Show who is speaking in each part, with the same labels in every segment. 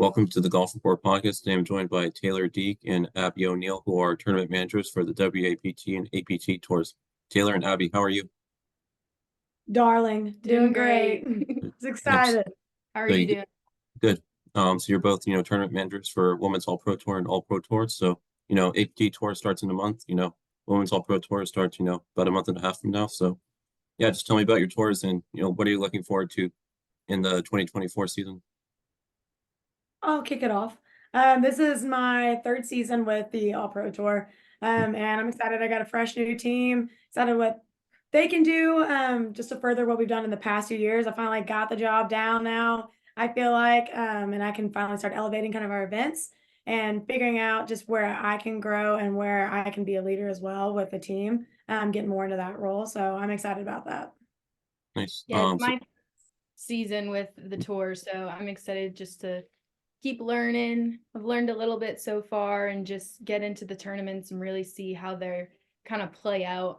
Speaker 1: Welcome to the Golf Report podcast. Today I'm joined by Taylor, Deike, and Abaigeal, who are tournament managers for the WAPT and APT tours. Taylor and Abby, how are you?
Speaker 2: Darling, doing great. It's
Speaker 1: Nice.
Speaker 2: excited.
Speaker 3: How are
Speaker 1: So
Speaker 3: you
Speaker 1: you,
Speaker 3: doing?
Speaker 1: good. So you're both, tournament managers for Women's All Pro Tour and All Pro Tours. So, APT Tour starts in a month. Women's All Pro Tour starts, about a month and a half from now. So, yeah, just tell me about your tours and, what are you looking forward to in the 2024 season?
Speaker 2: I'll kick it off. This is my third season with the All Pro Tour. And I'm excited. I got a fresh new team, excited what they can do just to further what we've done in the past 2 years. I finally got the job down now, I feel like, and I can finally start elevating kind of our events and figuring out just where I can grow and where I can be a leader as well with the team, getting more into that role. So I'm excited about that.
Speaker 1: Nice.
Speaker 3: Yeah, it's my season with the tour, so I'm excited just to keep learning. I've learned a little bit so far and just get into the tournaments and really see how they're kind of play out.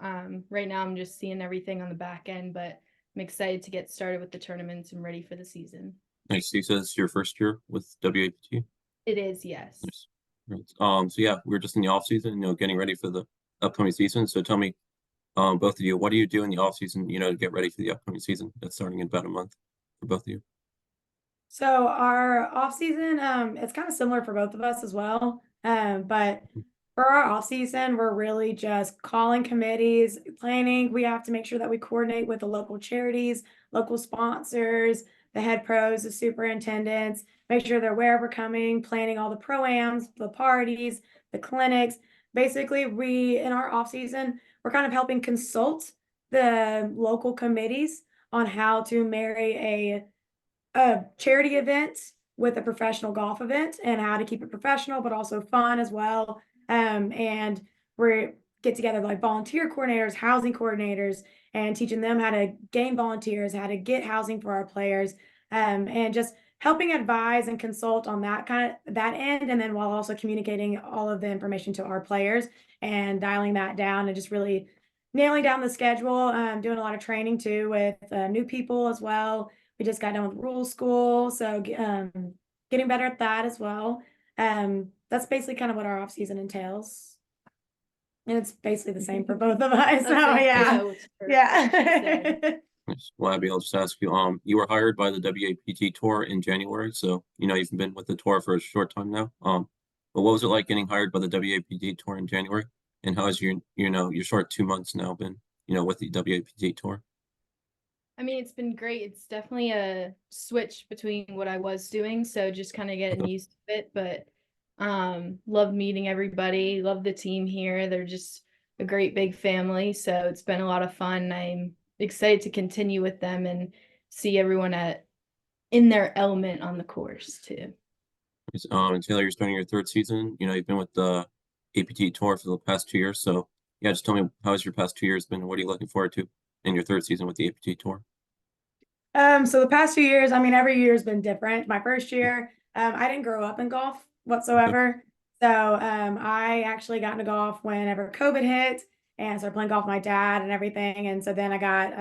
Speaker 3: Right now I'm just seeing everything on the back end, but I'm excited to get started with the tournaments and ready for the season.
Speaker 1: Nice. You said it's your first year with WAPT?
Speaker 3: It is, yes.
Speaker 1: Nice. Right. So yeah, we're just in the off season, getting ready for the upcoming season. So tell me, both of you, what do you do in the off season, to get ready for the upcoming season that's starting in about a month for both of you?
Speaker 2: So our off season, it's kind of similar for both of us as well. But for our off season, we're really just calling committees, planning. We have to make sure that we coordinate with the local charities, local sponsors, the head pros, the superintendents, make sure they're where we're coming, planning all the pro-ams, the parties, the clinics. Basically, we in our off season, we're kind of helping consult the local committees on how to marry a charity event with a professional golf event and how to keep it professional, but also fun as well. And we get together like volunteer coordinators, housing coordinators, and teaching them how to gain volunteers, how to get housing for our players, and just helping advise and consult on that end, and then while also communicating all of the information to our players and dialing that down and just really nailing down the schedule. Doing a lot of training too with new people as well. We just got done with rule school, so getting better at that as well. That's basically kind of what our off season entails, and it's basically the same for both of us. So yeah, yeah.
Speaker 1: Nice. Well, Abby, I'll just ask you, you were hired by the WAPT Tour in January, so you've been with the tour for a short time now. But what was it like getting hired by the WAPT Tour in January? And how has your short 2 months now been, with the WAPT Tour?
Speaker 3: I mean, it's been great. It's definitely a switch between what I was doing, so just kind of getting used to it. But love meeting everybody, love the team here. They're just a great big family, so it's been a lot of fun. I'm excited to continue with them and see everyone in their element on the course too.
Speaker 1: And Taylor, you're starting your third season. You've been with the APT Tour for the past 2 years. So yeah, just tell me, how has your past 2 years been? What are you looking forward to in your third season with the APT Tour?
Speaker 2: So the past 2 years, I mean, every year has been different. My first year, I didn't grow up in golf whatsoever. So I actually got into golf whenever COVID hit and started playing golf with my dad and everything. And so then I got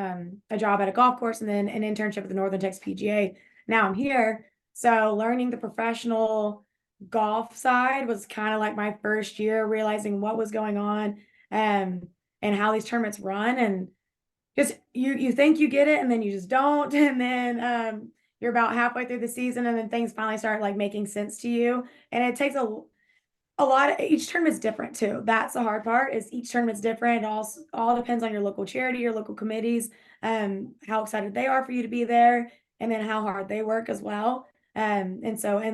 Speaker 2: a job at a golf course and then an internship at the Northern Texas PGA. Now I'm here. So learning the professional golf side was kind of like my first year, realizing what was going on and how these tournaments run. And just you think you get it and then you just don't, and then you're about halfway through the season and then things finally start like making sense to you, and it takes a lot of, each tournament's different too. That's the hard part, is each tournament's different. It all depends on your local charity, your local committees, how excited they are for you to be there, and then how hard they work as well. And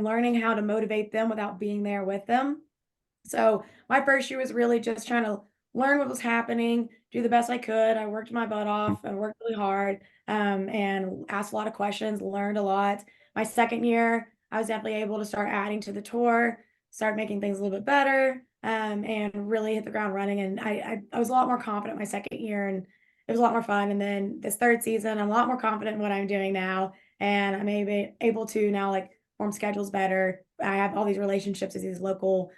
Speaker 2: learning how to motivate them without being there with them. So my first year was really just trying to learn what was happening, do the best I could. I worked my butt off. I worked really hard, and asked a lot of questions, learned a lot. My second year, I was definitely able to start adding to the tour, start making things a little bit better, and really hit the ground running. And I was a lot more confident my second year, and it was a lot more fun. And then this third season, I'm a lot more confident in what I'm doing now, and I'm able to now like form schedules better. I have all these relationships with these local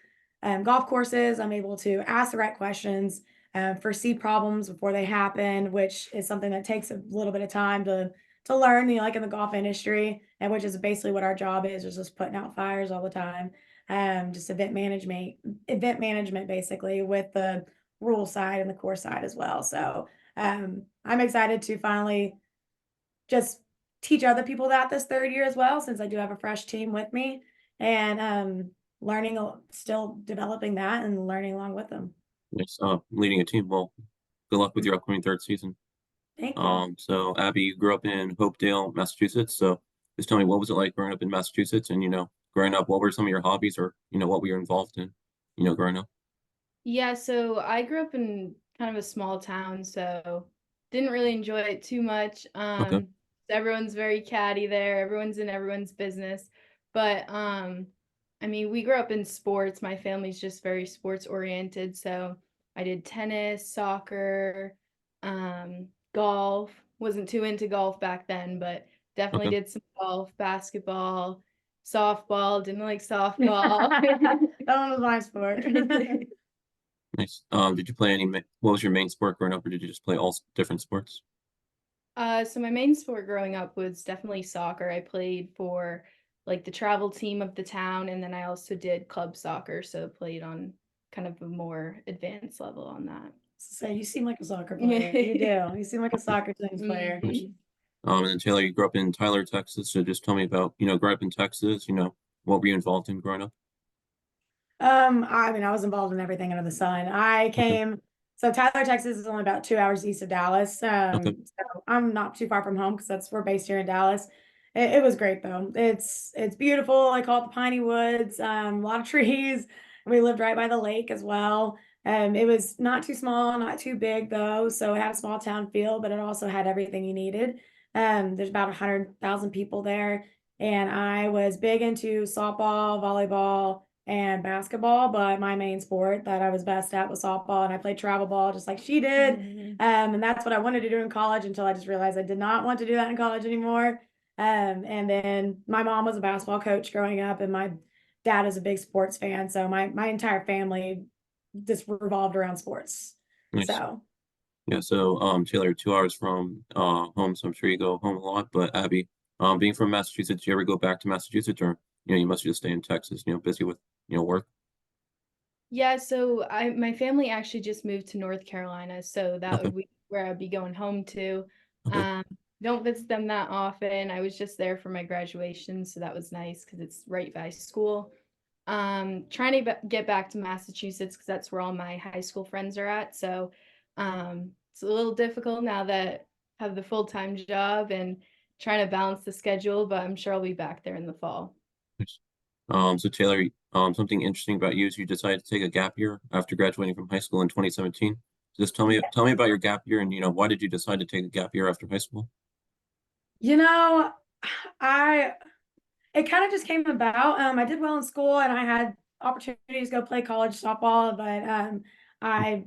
Speaker 2: golf courses. I'm able to ask the right questions, foresee problems before they happen, which is something that takes a little bit of time to to learn, you know, like in the golf industry, and which is basically what our job is just putting out fires all the time. Just event management basically with the rule side and the course side as well. So I'm excited to finally just teach other people that this third year as well, since I do have a fresh team with me, and learning, still developing that and learning along with them.
Speaker 1: Nice. Leading a team. Well, good luck with your upcoming third season.
Speaker 2: Thank you.
Speaker 1: So Abby, you grew up in Hopedale, Massachusetts. So just tell me, what was it like growing up in Massachusetts? And, you know, growing up, what were some of your hobbies, or, you know, what were you involved in, you know, growing up?
Speaker 3: Yeah, so I grew up in kind of a small town, so didn't really enjoy it too much.
Speaker 1: Okay.
Speaker 3: Everyone's very catty there. Everyone's in everyone's business. But I mean, we grew up in sports. My family's just very sports oriented. So I did tennis, soccer, golf. Wasn't too into golf back then, but definitely
Speaker 1: Okay.
Speaker 3: did some golf, basketball, softball. Didn't like softball.
Speaker 2: That one was my sport.
Speaker 1: Nice. Did you play what was your main sport growing up, or did you just play all different sports?
Speaker 3: So my main sport growing up was definitely soccer. I played for like the travel team of the town, and then I also did club soccer, so played on kind of a more advanced level on that.
Speaker 2: So you seem like a soccer player. You do. You seem like a soccer team player.
Speaker 1: Nice. And then Taylor, you grew up in Tyler, Texas. So just tell me about, you know, growing up in Texas, you know, what were you involved in growing up?
Speaker 2: I mean, I was involved in everything under the sun. So Tyler, Texas is only about 2 hours east of Dallas.
Speaker 1: Okay.
Speaker 2: So I'm not too far from home because we're based here in Dallas. It was great though. It's beautiful. I call it the Piney Woods. A lot of trees. We lived right by the lake as well. It was not too small, not too big though. So it had a small town feel, but it also had everything you needed. There's about 100,000 people there, and I was big into softball, volleyball, and basketball, but my main sport that I was best at was softball, and I played travel ball just like she did. And that's what I wanted to do in college until I just realized I did not want to do that in college anymore. And then my mom was a basketball coach growing up, and my dad is a big sports fan. So my entire family just revolved around sports.
Speaker 1: Nice.
Speaker 2: So
Speaker 1: Yeah. So, Taylor, you're 2 hours from home, so I'm sure you go home a lot. But Abby, being from Massachusetts, do you ever go back to Massachusetts, or, you know, you must just stay in Texas, you know, busy with, you know, work?
Speaker 3: Yeah, so my family actually just moved to North Carolina, so that
Speaker 1: Okay.
Speaker 3: would be where I'd be going home to.
Speaker 1: Okay.
Speaker 3: Um, don't visit them that often. I was just there for my graduation, so that was nice because it's right by school. Trying to get back to Massachusetts because that's where all my high school friends are at. So it's a little difficult now that I have the full-time job and trying to balance the schedule, but I'm sure I'll be back there in the fall.
Speaker 1: Nice. So Taylor, something interesting about you is you decided to take a gap year after graduating from high school in 2017. Just tell me about your gap year, and, you know, why did you decide to take a gap year after high school?
Speaker 2: you know, I it kind of just came about. I did well in school, and I had opportunities to go play college softball, but I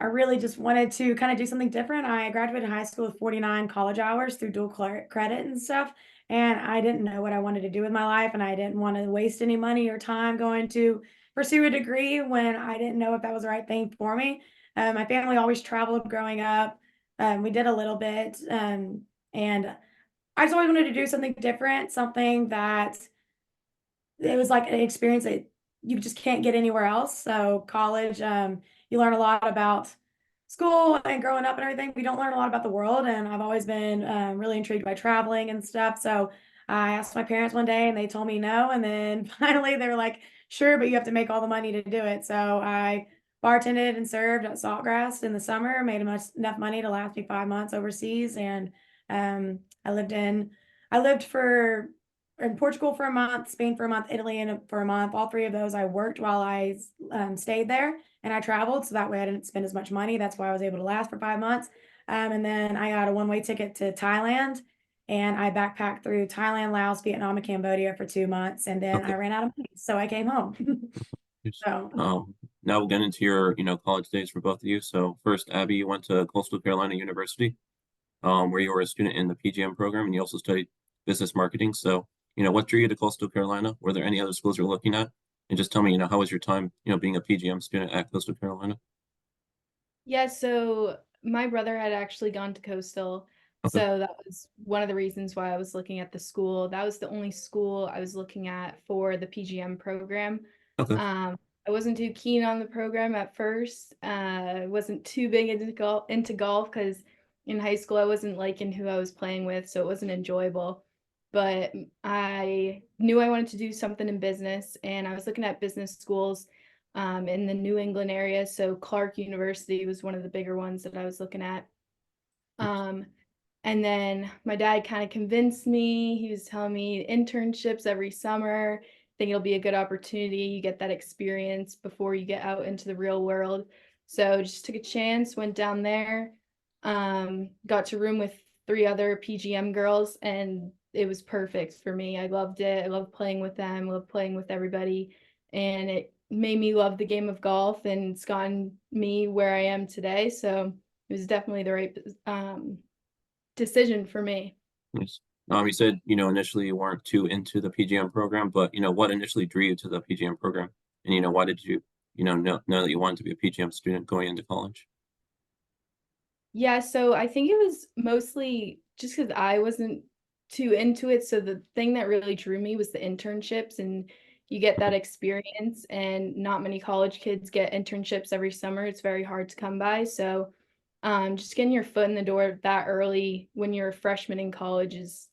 Speaker 2: I really just wanted to kind of do something different. I graduated high school with 49 college hours through dual credit and stuff. And I didn't know what I wanted to do with my life. And I didn't want to waste any money or time going to pursue a degree when I didn't know if that was the right thing for me. My family always traveled growing up. We did a little bit. And I just always wanted to do something different, something that it was like an experience that you just can't get anywhere else. So college, you learn a lot about school and growing up and everything. We don't learn a lot about the world, and I've always been really intrigued by traveling and stuff. So I asked my parents one day, and they told me no. And then finally, they were like, "Sure, but you have to make all the money to do it." So I bartended and served at Saltgrass in the summer, made enough money to last me 5 months overseas, and I lived for in Portugal for a month, Spain for a month, Italy for a month. All three of those I worked while I stayed there, and I traveled, so that way I didn't spend as much money. That's why I was able to last for 5 months. And then I got a one-way ticket to Thailand, and I backpacked through Thailand, Laos, Vietnam, and Cambodia for 2 months, and then
Speaker 1: Okay.
Speaker 2: I ran out of money, so I came home.
Speaker 1: Yes.
Speaker 2: So
Speaker 1: Now we'll get into your, you know, college days for both of you. So first, Abby, you went to Coastal Carolina University, where you were a student in the PGM program, and you also studied business marketing. So, you know, what drew you to Coastal Carolina? Were there any other schools you're looking at? And just tell me, you know, how was your time, you know, being a PGM student at Coastal Carolina?
Speaker 3: Yeah, so my brother had actually gone to Coastal.
Speaker 1: Okay.
Speaker 3: So that was one of the reasons why I was looking at the school. That was the only school I was looking at for the PGM program.
Speaker 1: Okay.
Speaker 3: I wasn't too keen on the program at first. I wasn't too big into golf because in high school I wasn't liking who I was playing with, so it wasn't enjoyable. But I knew I wanted to do something in business, and I was looking at business schools in the New England area. So Clark University was one of the bigger ones that I was looking at. And then my dad kind of convinced me. He was telling me internships every summer. I think it'll be a good opportunity. You get that experience before you get out into the real world. So just took a chance, went down there, got to room with 3 other PGM girls, and it was perfect for me. I loved it. I loved playing with them, loved playing with everybody, and it made me love the game of golf, and it's gotten me where I am today. So it was definitely the right decision for me.
Speaker 1: Nice. You said, initially you weren't too into the PGM program, but, what initially drew you to the PGM program? And, why did you, know that you wanted to be a PGM student going into college?
Speaker 3: Yeah, so I think it was mostly just because I wasn't too into it. So the thing that really drew me was the internships, and you get that experience, and not many college kids get internships every summer. It's very hard to come by. So just getting your foot in the door that early when you're a freshman in college is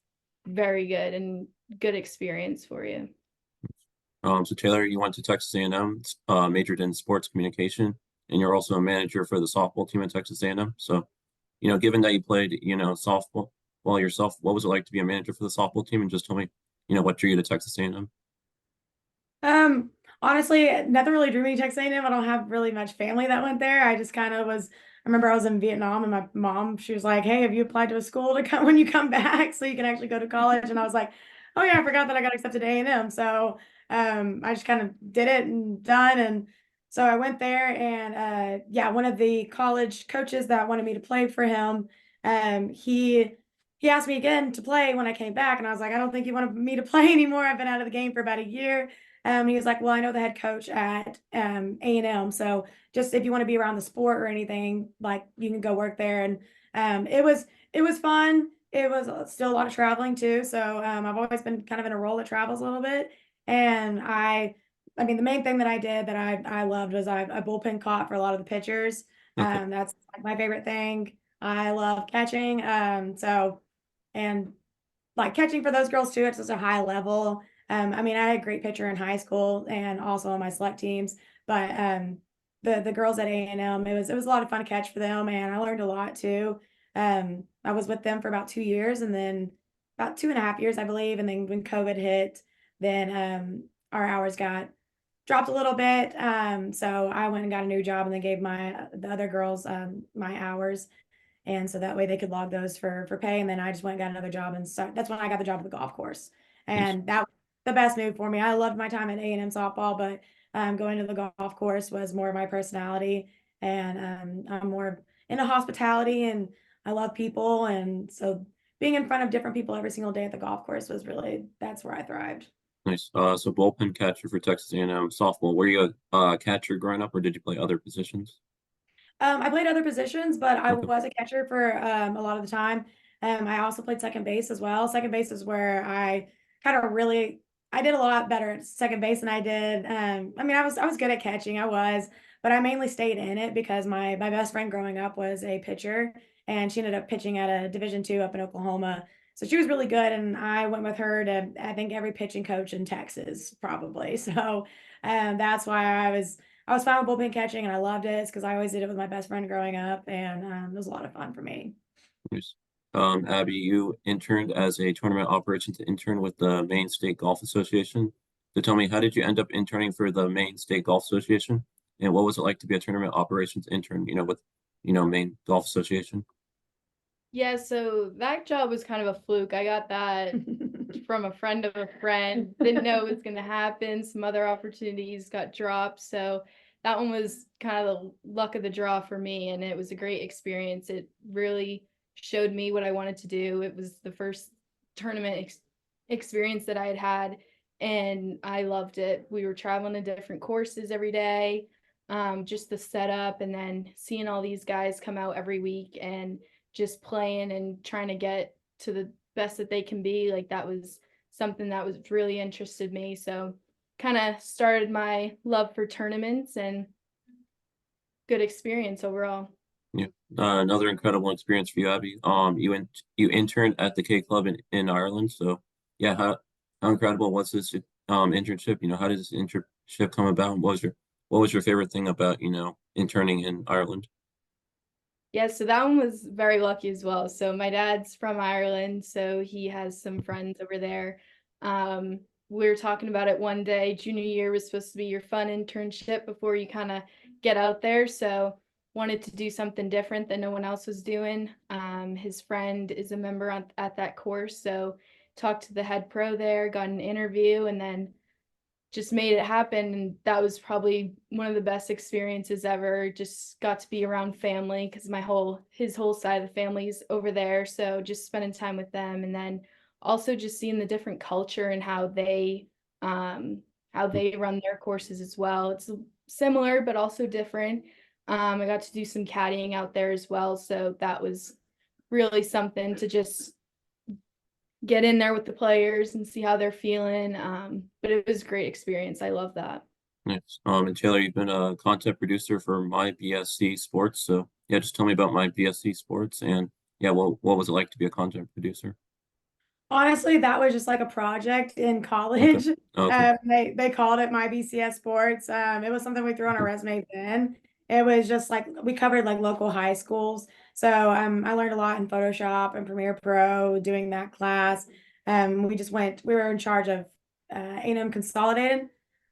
Speaker 3: very good and good experience for you.
Speaker 1: So Taylor, you went to Texas A&M, majored in sports communication, and you're also a manager for the softball team at Texas A&M. So, given that you played, softball well yourself, what was it like to be a manager for the softball team? And just tell me, what drew you to Texas A&M?
Speaker 2: Honestly, nothing really drew me to Texas A&M. I don't have really much family that went there. I just kind of was. I remember I was in Vietnam, and my mom, she was like, "Hey, have you applied to a school to come when you come back so you can actually go to college?" And I was like, "Oh yeah, I forgot that I got accepted to A&M." So I just kind of did it and done. And so I went there, and yeah, one of the college coaches that wanted me to play for him, he asked me again to play when I came back, and I was like, "I don't think you want me to play anymore. I've been out of the game for about a year." He was like, "Well, I know the head coach at A&M, so just if you want to be around the sport or anything, like you can go work there." And it was fun. It was still a lot of traveling too. So I've always been kind of in a role that travels a little bit. And I mean, the main thing that I did that I loved was I bullpen caught for a lot of the pitchers.
Speaker 1: Okay.
Speaker 2: That's like my favorite thing. I love catching. And like catching for those girls too, it's just a high level. I mean, I had a great pitcher in high school and also on my select teams, but the girls at A&M, it was a lot of fun to catch for them, and I learned a lot too. I was with them for about 2 years, and then about 2.5 years, I believe, and then when COVID hit, then our hours got dropped a little bit. So I went and got a new job, and then gave the other girls my hours, and so that way they could log those for pay. And then I just went and got another job, and so that's when I got the job at the golf course,
Speaker 1: Nice.
Speaker 2: and that was the best move for me. I loved my time at A&M softball, but going to the golf course was more of my personality, and I'm more into hospitality, and I love people, and so being in front of different people every single day at the golf course was really, that's where I thrived.
Speaker 1: Nice. So bullpen catcher for Texas A&M softball. Were you a catcher growing up, or did you play other positions?
Speaker 2: I played other positions, but I
Speaker 1: Okay.
Speaker 2: was a catcher for a lot of the time. I also played second base as well. Second base is where I did a lot better at second base than I did. I mean, I was good at catching, but I mainly stayed in it because my best friend growing up was a pitcher, and she ended up pitching at a Division II up in Oklahoma. So she was really good, and I went with her to, I think, every pitching coach in Texas, probably. So that's why I was fine with bullpen catching, and I loved it because I always did it with my best friend growing up, and it was a lot of fun for me.
Speaker 1: Nice. Abby, you interned as a tournament operations intern with the Maine State Golf Association. So tell me, how did you end up interning for the Maine State Golf Association? And what was it like to be a tournament operations intern, with, Maine Golf Association?
Speaker 3: Yeah, so that job was kind of a fluke. I got that from a friend of a friend. Didn't know it was going to happen. Some other opportunities got dropped. So that one was kind of the luck of the draw for me. And it was a great experience. It really showed me what I wanted to do. It was the first tournament experience that I had had, and I loved it. We were traveling to different courses every day, just the setup, and then seeing all these guys come out every week and just playing and trying to get to the best that they can be. Like that was something that was really interested me. So kind of started my love for tournaments and good experience overall.
Speaker 1: Yeah. Another incredible experience for you, Abby. You interned at the K Club in Ireland. So yeah, how incredible was this internship? You know, how did this internship come about? What was your favorite thing about, you know, interning in Ireland?
Speaker 3: Yeah, so that one was very lucky as well. So my dad's from Ireland, so he has some friends over there. We were talking about it one day. Junior year was supposed to be your fun internship before you kind of get out there. So wanted to do something different that no one else was doing. His friend is a member at that course, so talked to the head pro there, got an interview, and then just made it happen. And that was probably one of the best experiences ever. Just got to be around family because his whole side of the family's over there. So just spending time with them, and then also just seeing the different culture and how they run their courses as well. It's similar but also different. I got to do some caddying out there as well. So that was really something to just get in there with the players and see how they're feeling. But it was a great experience. I love that.
Speaker 1: Yes. And Taylor, you've been a content producer for my BSC Sports. So yeah, just tell me about my BSC Sports and yeah, what was it like to be a content producer?
Speaker 2: Honestly, that was just like a project in
Speaker 1: Okay.
Speaker 2: college.
Speaker 1: Okay.
Speaker 2: They called it my BCS Sports. It was something we threw on our
Speaker 1: Okay.
Speaker 2: resume then. It was just like we covered like local high schools. So I learned a lot in Photoshop and Premiere Pro doing that class. We were in charge of A&M Consolidated,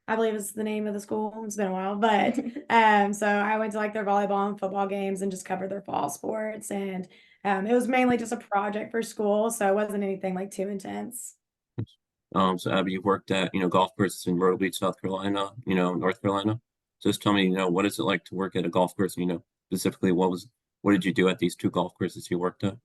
Speaker 2: I believe is the name of the school. It's been a while, but so I went to like their volleyball and football games and just covered their fall sports. And it was mainly just a project for school, so it wasn't anything like too intense.
Speaker 1: So Abby, you worked at, you know, golf courses in Myrtle Beach, South Carolina, you know, North Carolina. So just tell me, you know, what is it like to work at a golf course? You know, specifically, what did you do at these two golf courses you worked at?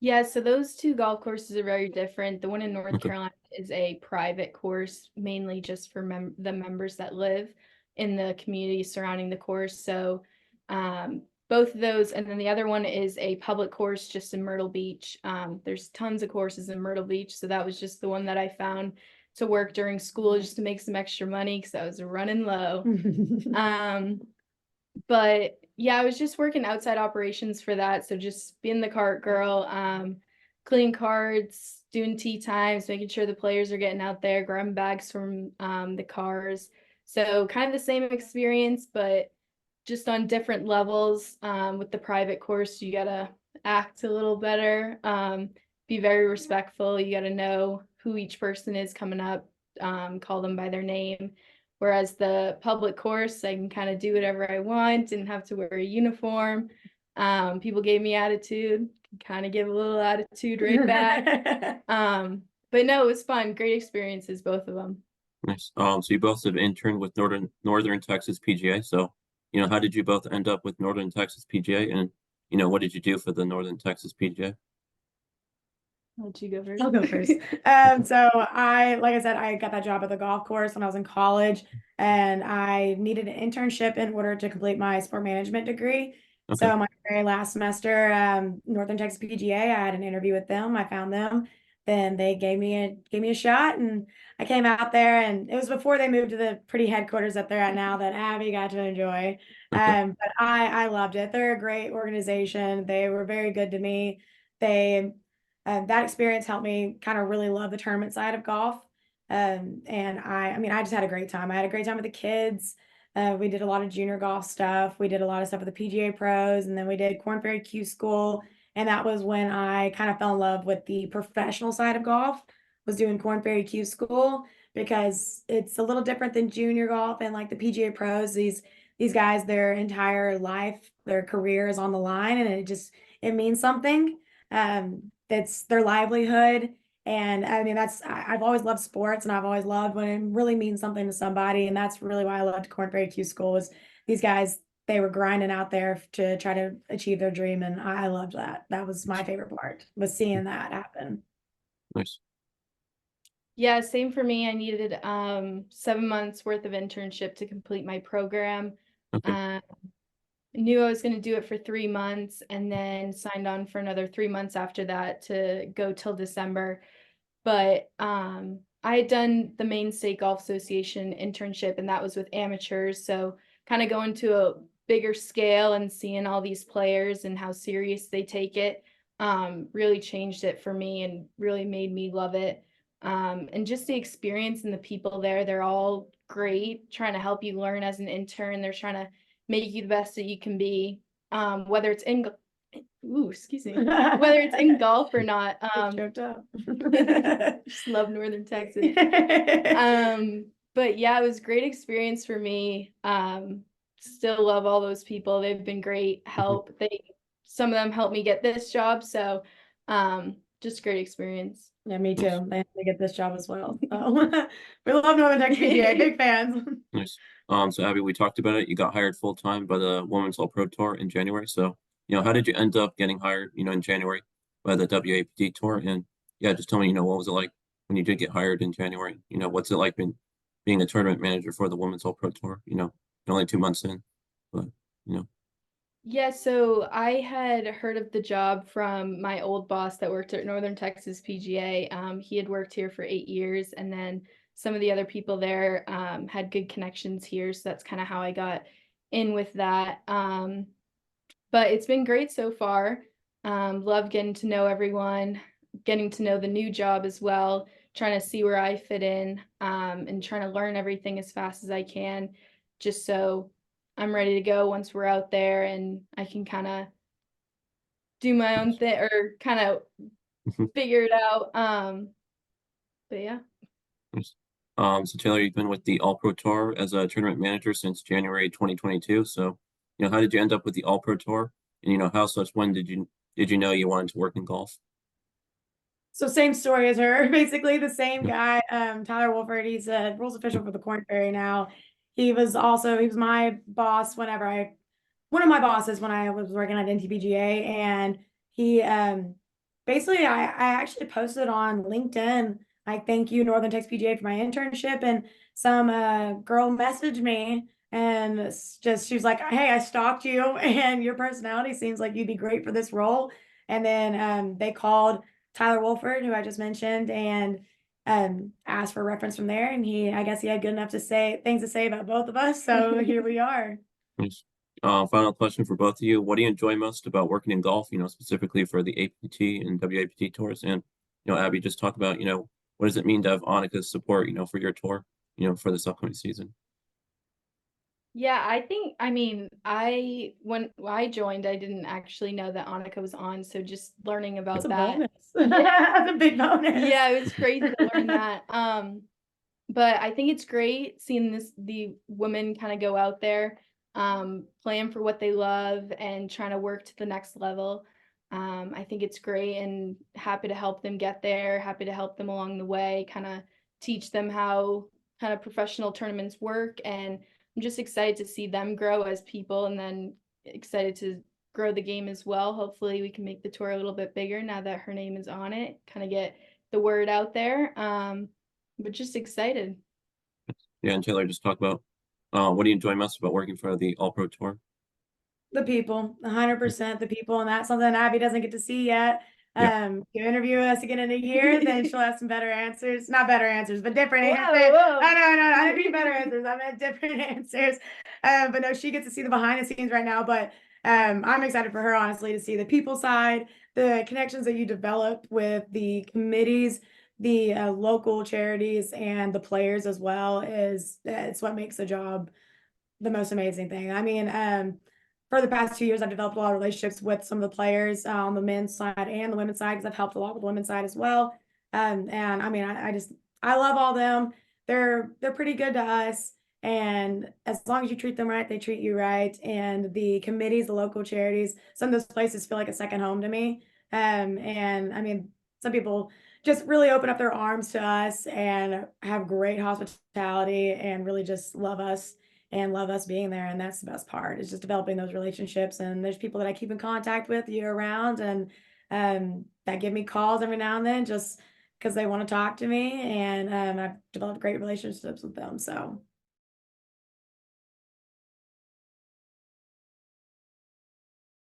Speaker 3: Yeah, so those two golf courses are very different. The one in North
Speaker 1: Okay.
Speaker 3: Carolina is a private course, mainly just for the members that live in the community surrounding the course. So both of those, and then the other one is a public course just in Myrtle Beach. There's tons of courses in Myrtle Beach, so that was just the one that I found to work during school just to make some extra money because I was running low. But yeah, I was just working outside operations for that. So just being the cart girl, cleaning carts, doing tee times, making sure the players are getting out there, grabbing bags from the cars. So kind of the same experience, but just on different levels. With the private course, you gotta act a little better, be very respectful. You gotta know who each person is coming up, call them by their name. Whereas the public course, I can kind of do whatever I want, didn't have to wear a uniform. People gave me attitude, kind of give a little attitude right back. But no, it was fun. Great experiences, both of them.
Speaker 1: Nice. So you both have interned with Northern Texas PGA. So, you know, how did you both end up with Northern Texas PGA? And, you know, what did you do for the Northern Texas PGA?
Speaker 3: I'll let you go first.
Speaker 2: I'll go first. So like I said, I got that job at the golf course when I was in college, and I needed an internship in order to complete my sport management degree.
Speaker 1: Okay.
Speaker 2: So my very last semester, Northern Texas PGA, I had an interview with them. I found them. Then they gave me a shot, and I came out there. And it was before they moved to the pretty headquarters that they're at now that Abby got to enjoy.
Speaker 1: Okay.
Speaker 2: But I loved it. They're a great organization. They were very good to me. They That experience helped me kind of really love the tournament side of golf. And I mean, I just had a great time. I had a great time with the kids. We did a lot of junior golf stuff. We did a lot of stuff with the PGA pros, and then we did Corn Ferry Q School. And that was when I kind of fell in love with the professional side of golf, was doing Corn Ferry Q School because it's a little different than junior golf and like the PGA pros. These guys, their entire life, their career is on the line, and it means something. It's their livelihood. And I mean, I've always loved sports, and I've always loved when it really means something to somebody. And that's really why I loved Corn Ferry Q School, was these guys, they were grinding out there to try to achieve their dream. And I loved that. That was my favorite part, was seeing that happen.
Speaker 1: Nice.
Speaker 3: Yeah, same for me. I needed 7 months worth of internship to complete my program.
Speaker 1: Okay.
Speaker 3: Um, knew I was going to do it for 3 months and then signed on for another 3 months after that to go till December. But I had done the Maine State Golf Association internship, and that was with amateurs. So kind of going to a bigger scale and seeing all these players and how serious they take it really changed it for me and really made me love it. And just the experience and the people there, they're all great, trying to help you learn as an intern. They're trying to make you the best that you can be, whether it's in excuse me, whether it's in golf or not.
Speaker 2: Choked up.
Speaker 3: Just love Northern Texas. But yeah, it was a great experience for me. Still love all those people. They've been great help. Some of them helped me get this job. So just great experience.
Speaker 2: Yeah, me too. They have to get this job as well. So we love Northern Texas PGA, big fans.
Speaker 1: Nice. So Abby, we talked about it. You got hired full time by the Women's All Pro Tour in January. So, how did you end up getting hired, in January by the WAPT Tour? And yeah, just tell me, what was it like when you did get hired in January? What's it like being a tournament manager for the Women's All Pro Tour? Only 2 months in, but
Speaker 3: Yeah, so I had heard of the job from my old boss that worked at Northern Texas PGA. He had worked here for 8 years, and then some of the other people there had good connections here. So that's kind of how I got in with that. But it's been great so far. Love getting to know everyone, getting to know the new job as well, trying to see where I fit in, and trying to learn everything as fast as I can, just so I'm ready to go once we're out there and I can kind of do my own thing or kind of figure it out. But yeah.
Speaker 1: nice. So Taylor, you've been with the All Pro Tour as a tournament manager since January 2022. So, how did you end up with the All Pro Tour? And when did you know you wanted to work in golf?
Speaker 2: So same story as her, basically the same guy, Tyler Wolford. He's a rules official for the Corn Ferry now. He was my boss one of my bosses when I was working at NTPGA, and he basically I actually posted on LinkedIn, like, thank you Northern Texas PGA for my internship, and some girl messaged me and she was like, hey, I stalked you and your personality seems like you'd be great for this role. And then they called Tyler Wolford, who I just mentioned, and asked for a reference from there, and I guess he had good enough things to say about both of us, so here we are.
Speaker 1: Nice. Final question for both of you. What do you enjoy most about working in golf, specifically for the APT and WAPT tours? And, Abby, just talk about, what does it mean to have Annika's support, for your tour, for this upcoming season?
Speaker 3: Yeah, when I joined, I didn't actually know that Annika was on. So just learning about
Speaker 2: It's a
Speaker 3: that.
Speaker 2: bonus. That's a big bonus.
Speaker 3: Yeah, it was crazy to learn that. But I think it's great seeing the women kind of go out there, playing for what they love and trying to work to the next level. I think it's great and happy to help them get there, happy to help them along the way, kind of teach them how kind of professional tournaments work. And I'm just excited to see them grow as people, and then excited to grow the game as well. Hopefully we can make the tour a little bit bigger now that her name is on it, kind of get the word out there. But just excited.
Speaker 1: Yeah, and Taylor, just talk about what do you enjoy most about working for the All Pro Tour?
Speaker 2: The people, 100% the people, and that's something Abby doesn't get to see yet. You interview us again in a year, then she'll have some better answers. Not better answers, but different answers.
Speaker 3: Whoa.
Speaker 2: I didn't mean better answers. I meant different answers. But no, she gets to see the behind the scenes right now. But I'm excited for her, honestly, to see the people side, the connections that you develop with the committees, the local charities, and the players as well. It's what makes the job the most amazing thing. I mean, for the past 2 years, I've developed a lot of relationships with some of the players on the men's side and the women's side, because I've helped a lot with the women's side as well. And I mean, I love all them. They're pretty good to us. And as long as you treat them right, they treat you right. And the committees, the local charities, some of those places feel like a second home to me. And I mean, some people just really open up their arms to us and have great hospitality and really just love us and love us being there. And that's the best part, is just developing those relationships. And there's people that I keep in contact with year round, and that give me calls every now and then just because they want to talk to me. And I've developed great relationships with them. So